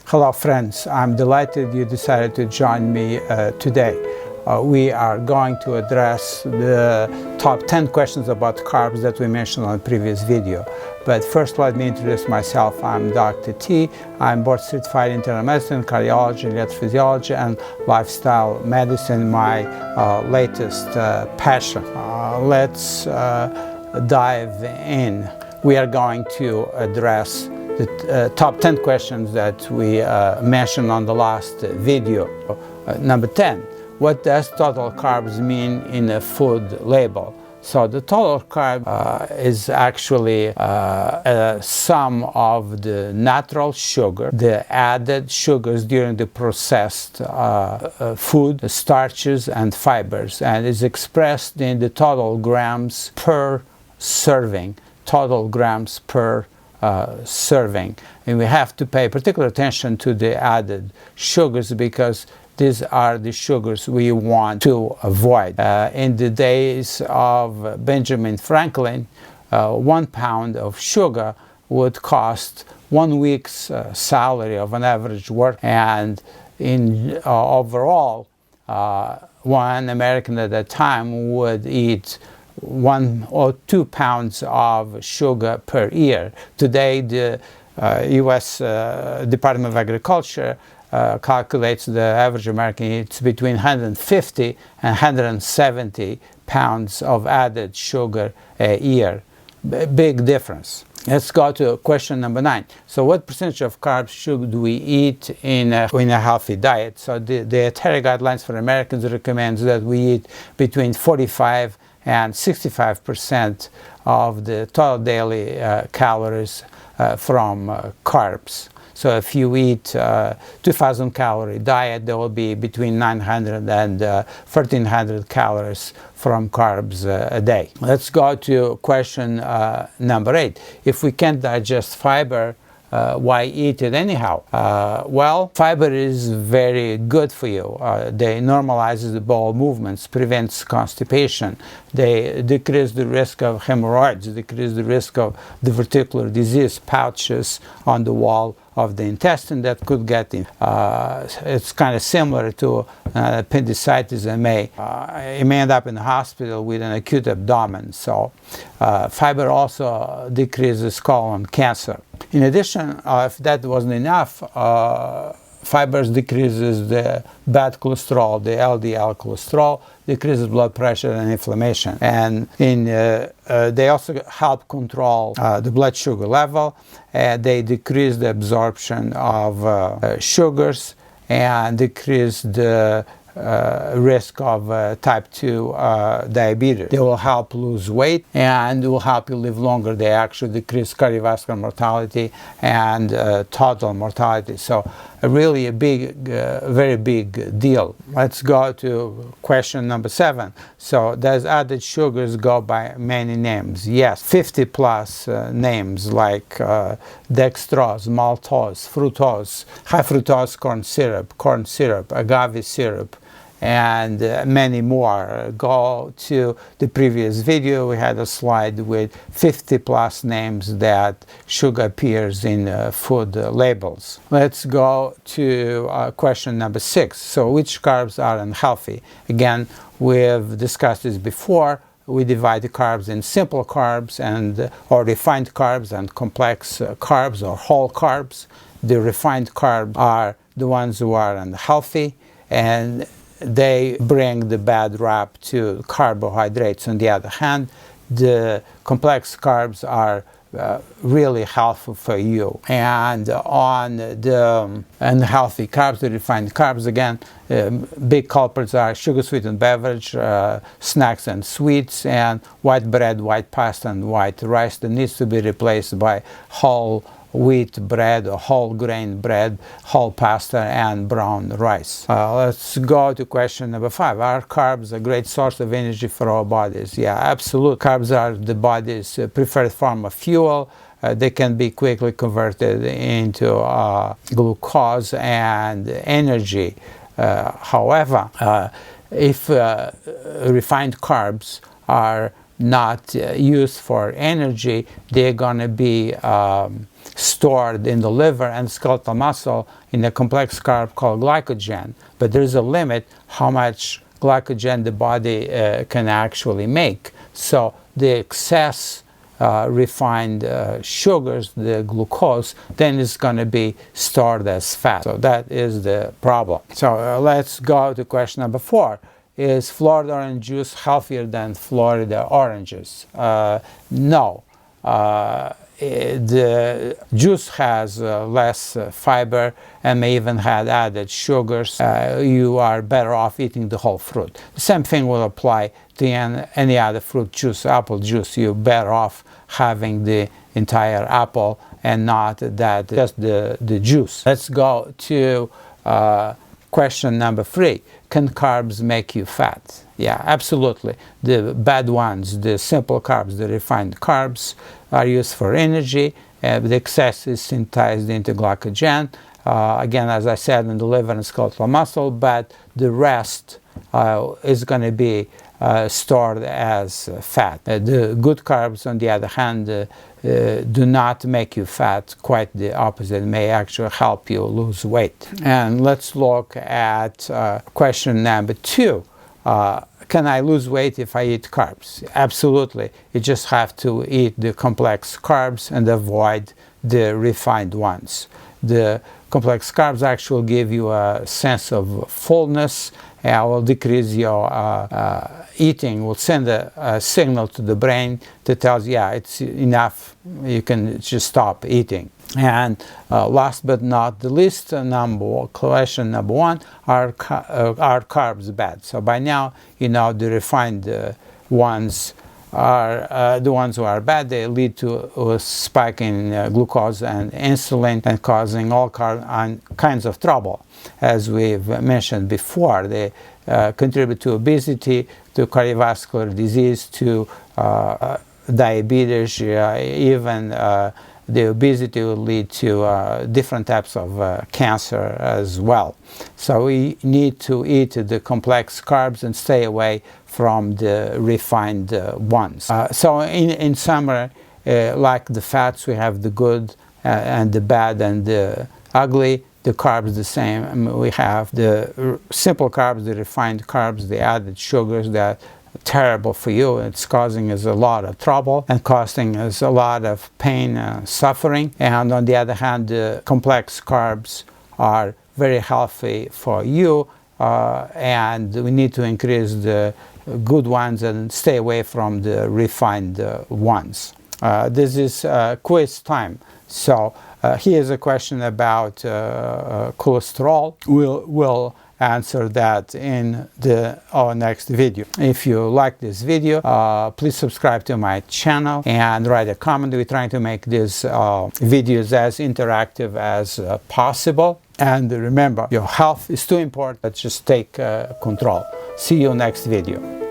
Hello friends, I'm delighted you decided to join me today. We are going to address the top 10 questions about carbs that we mentioned on the previous video. But first let me introduce myself. I'm Dr. T. I'm board certified in internal medicine, cardiology, electrophysiology, and lifestyle medicine, my latest passion. Let's dive in. We are going to address the top 10 questions that we mentioned on the last video. Number 10, what does total carbs mean in a food label? So the total carb is actually a sum of the natural sugar, the added sugars during the processed food, the starches and fibers, and is expressed in the total grams per serving, total grams per serving. And we have to pay particular attention to the added sugars because these are the sugars we want to avoid. In the days of Benjamin Franklin, 1 pound of sugar would cost 1 week's salary of an average worker, and in overall, one American at that time would eat 1 or 2 pounds of sugar per year. Today, the U.S. Department of Agriculture calculates the average American eats between 150 and 170 pounds of added sugar a year. Big difference. Let's go to question number 9. So what percentage of carbs should we eat in a healthy diet? So the dietary guidelines for Americans recommends that we eat between 45 and 65% of the total daily calories from carbs. So if you eat 2,000 calorie diet, there will be between 900 and 1,300 calories from carbs a day. Let's go to question number 8. If we can't digest fiber, why eat it anyhow? Well, fiber is very good for you. They normalize the bowel movements, prevents constipation. They decrease the risk of hemorrhoids, decrease the risk of diverticular disease, pouches on the wall of the intestine that could get in. It's kind of similar to appendicitis and you may end up in the hospital with an acute abdomen. So fiber also decreases colon cancer. In addition, if that wasn't enough, fibers decreases the bad cholesterol, the LDL cholesterol, decreases blood pressure and inflammation. And they also help control the blood sugar level. They decrease the absorption of sugars and decrease the risk of type 2 diabetes. They will help lose weight and will help you live longer. They actually decrease cardiovascular mortality and total mortality. So really a big, very big deal. Let's go to question number 7. So does added sugars go by many names? Yes, 50 plus names like dextrose, maltose, fructose, high fructose corn syrup, agave syrup, and many more. Go to the previous video. We had a slide with 50 plus names that sugar appears in food labels. Let's go to question number 6. So which carbs are unhealthy? Again, we've discussed this before. We divide the carbs in simple carbs or refined carbs and complex carbs or whole carbs. The refined carbs are the ones who are unhealthy, and they bring the bad rap to carbohydrates. On the other hand, the complex carbs are really helpful for you. And on the unhealthy carbs, the refined carbs, again, big culprits are sugar-sweetened beverage, snacks and sweets, and white bread, white pasta, and white rice that needs to be replaced by whole wheat bread or whole grain bread, whole pasta, and brown rice. Let's go to question number 5. Are carbs a great source of energy for our bodies? Yeah, absolutely. Carbs are the body's preferred form of fuel. They can be quickly converted into glucose and energy. However, if refined carbs are not used for energy. They're going to be stored in the liver and skeletal muscle in a complex carb called glycogen. But there's a limit how much glycogen the body can actually make. So the excess refined sugars, the glucose, then is going to be stored as fat. So that is the problem. So let's go to question number 4. Is Florida orange juice healthier than Florida oranges? No. The juice has less fiber and may even have added sugars. You are better off eating the whole fruit. The same thing will apply to any other fruit juice. Apple juice, you're better off having the entire apple and not that just the juice. Let's go to question number 3. Can carbs make you fat? Yeah, absolutely. The bad ones, the simple carbs, the refined carbs, are used for energy. The excess is synthesized into glycogen. Again, as I said, in the liver and skeletal muscle, but the rest is going to be stored as fat. The good carbs, on the other hand, do not make you fat. Quite the opposite. It may actually help you lose weight. And let's look at question number 2. Can I lose weight if I eat carbs? Absolutely. You just have to eat the complex carbs and avoid the refined ones. The complex carbs actually give you a sense of fullness and will decrease your eating, will send a signal to the brain that tells you, yeah, it's enough, you can just stop eating. And last but not the least, question number 1, are carbs bad? So by now, you know the refined ones are the ones who are bad. They lead to a spike in glucose and insulin and causing all kinds of trouble. As we've mentioned before, they contribute to obesity, to cardiovascular disease, to diabetes, even the obesity will lead to different types of cancer as well. So we need to eat the complex carbs and stay away from the refined ones. So in summary, like the fats, we have the good and the bad and the ugly. The carbs the same. We have the simple carbs, the refined carbs, the added sugars that terrible for you. It's causing us a lot of trouble and costing us a lot of pain and suffering. And on the other hand, the complex carbs are very healthy for you, and we need to increase the good ones and stay away from the refined ones. This is quiz time. So here's a question about cholesterol. We'll answer that in our next video. If you like this video, please subscribe to my channel and write a comment. We're trying to make these videos as interactive as possible. And remember, your health is too important. Just take control. See you next video.